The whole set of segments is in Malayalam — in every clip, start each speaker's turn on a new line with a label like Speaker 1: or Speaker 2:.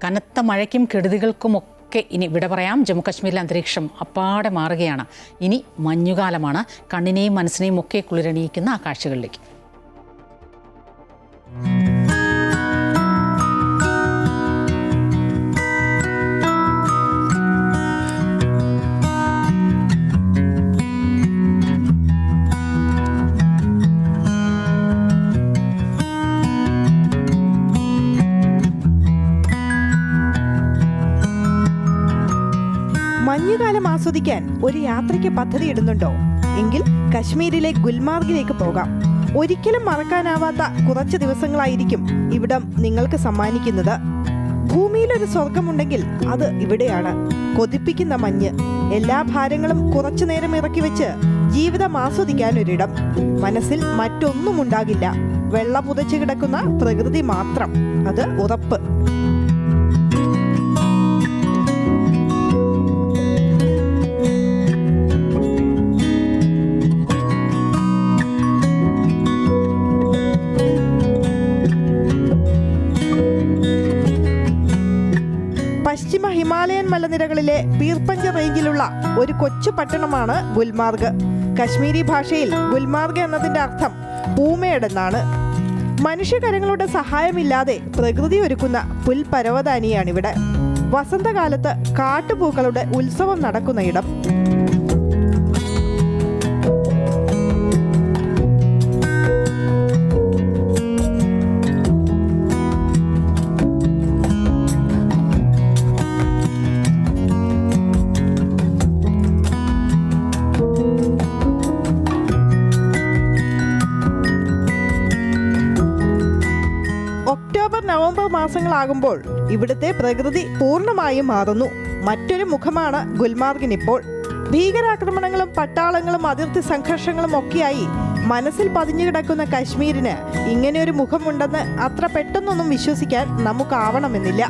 Speaker 1: കനത്ത മഴയ്ക്കും കെടുതികൾക്കുമൊക്കെ ഇനി വിട പറയാം. ജമ്മുകശ്മീരിലെ അന്തരീക്ഷം അപ്പാടെ മാറുകയാണ്. ഇനി മഞ്ഞുകാലമാണ്. കണ്ണിനെയും മനസ്സിനെയും ഒക്കെ കുളിരണിയിക്കുന്ന ആ കാഴ്ചകളിലേക്ക്.
Speaker 2: മഞ്ഞുകാലം ആസ്വദിക്കാൻ ഒരു യാത്രയ്ക്ക് പദ്ധതി ഇടുന്നുണ്ടോ? എങ്കിൽ കശ്മീരിലെ ഗുൽമാർഗിലേക്ക് പോകാം. ഒരിക്കലും മറക്കാനാവാത്ത കുറച്ച് ദിവസങ്ങളായിരിക്കും ഇവിടം നിങ്ങൾക്ക് സമ്മാനിക്കുന്നത്. ഭൂമിയിലൊരു സ്വർഗമുണ്ടെങ്കിൽ അത് ഇവിടെയാണ്. കൊതിപ്പിക്കുന്ന മഞ്ഞ്, എല്ലാ ഭാരങ്ങളും കുറച്ചു നേരം ഇറക്കി വെച്ച് ജീവിതം ആസ്വദിക്കാനൊരിടം. മനസ്സിൽ മറ്റൊന്നും ഉണ്ടാകില്ല, വെള്ള പുതച്ചു കിടക്കുന്ന പ്രകൃതി മാത്രം, അത് ഉറപ്പ്. പശ്ചിമ ഹിമാലയൻ മലനിരകളിലെ പീർപ്പഞ്ച് റേഞ്ചിലുള്ള ഒരു കൊച്ചു പട്ടണമാണ് ഗുൽമാർഗ്. കശ്മീരി ഭാഷയിൽ ഗുൽമാർഗ് എന്നതിന്റെ അർത്ഥം പൂമേടെന്നാണ്. മനുഷ്യകരങ്ങളുടെ സഹായമില്ലാതെ പ്രകൃതി ഒരുക്കുന്ന പുൽപരവതാനിയാണിവിടെ. വസന്തകാലത്ത് കാട്ടുപൂക്കളുടെ ഉത്സവം നടക്കുന്ന ഇടം. ഒക്ടോബർ നവംബർ മാസങ്ങളാകുമ്പോൾ ഇവിടുത്തെ പ്രകൃതി പൂർണ്ണമായും മാറുന്നു. മറ്റൊരു മുഖമാണ് ഗുൽമാർഗിനിപ്പോൾ. ഭീകരാക്രമണങ്ങളും പട്ടാളങ്ങളും അതിർത്തി സംഘർഷങ്ങളും ഒക്കെയായി മനസ്സിൽ പതിഞ്ഞു കിടക്കുന്ന കശ്മീരിന് ഇങ്ങനെയൊരു മുഖമുണ്ടെന്ന് അത്ര പെട്ടെന്നൊന്നും വിശ്വസിക്കാൻ നമുക്കാവണമെന്നില്ല.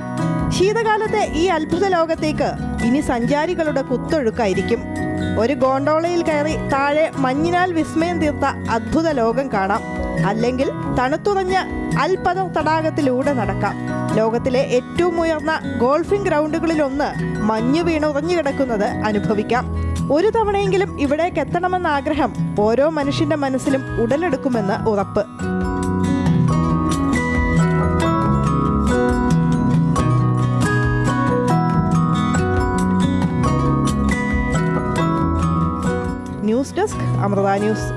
Speaker 2: ശീതകാലത്തെ ഈ അത്ഭുത ലോകത്തേക്ക് ഇനി സഞ്ചാരികളുടെ കുത്തൊഴുക്കായിരിക്കും. ഒരു ഗോണ്ടോളയിൽ കയറി താഴെ മഞ്ഞിനാൽ വിസ്മയം തീർത്ത അത്ഭുത ലോകം കാണാം. അല്ലെങ്കിൽ തണുത്തുറഞ്ഞ അൽപദർ തടാകത്തിലൂടെ നടക്കാം. ലോകത്തിലെ ഏറ്റവും ഉയർന്ന ഗോൾഫിംഗ് ഗ്രൗണ്ടുകളിലൊന്ന് മഞ്ഞു വീണുറഞ്ഞു കിടക്കുന്നത് അനുഭവിക്കാം. ഒരു തവണയെങ്കിലും ഇവിടേക്ക് എത്തണമെന്ന ആഗ്രഹം ഓരോ മനുഷ്യന്റെ മനസ്സിലും ഉടലെടുക്കുമെന്ന് ഉറപ്പ്. News desk, Amrita news.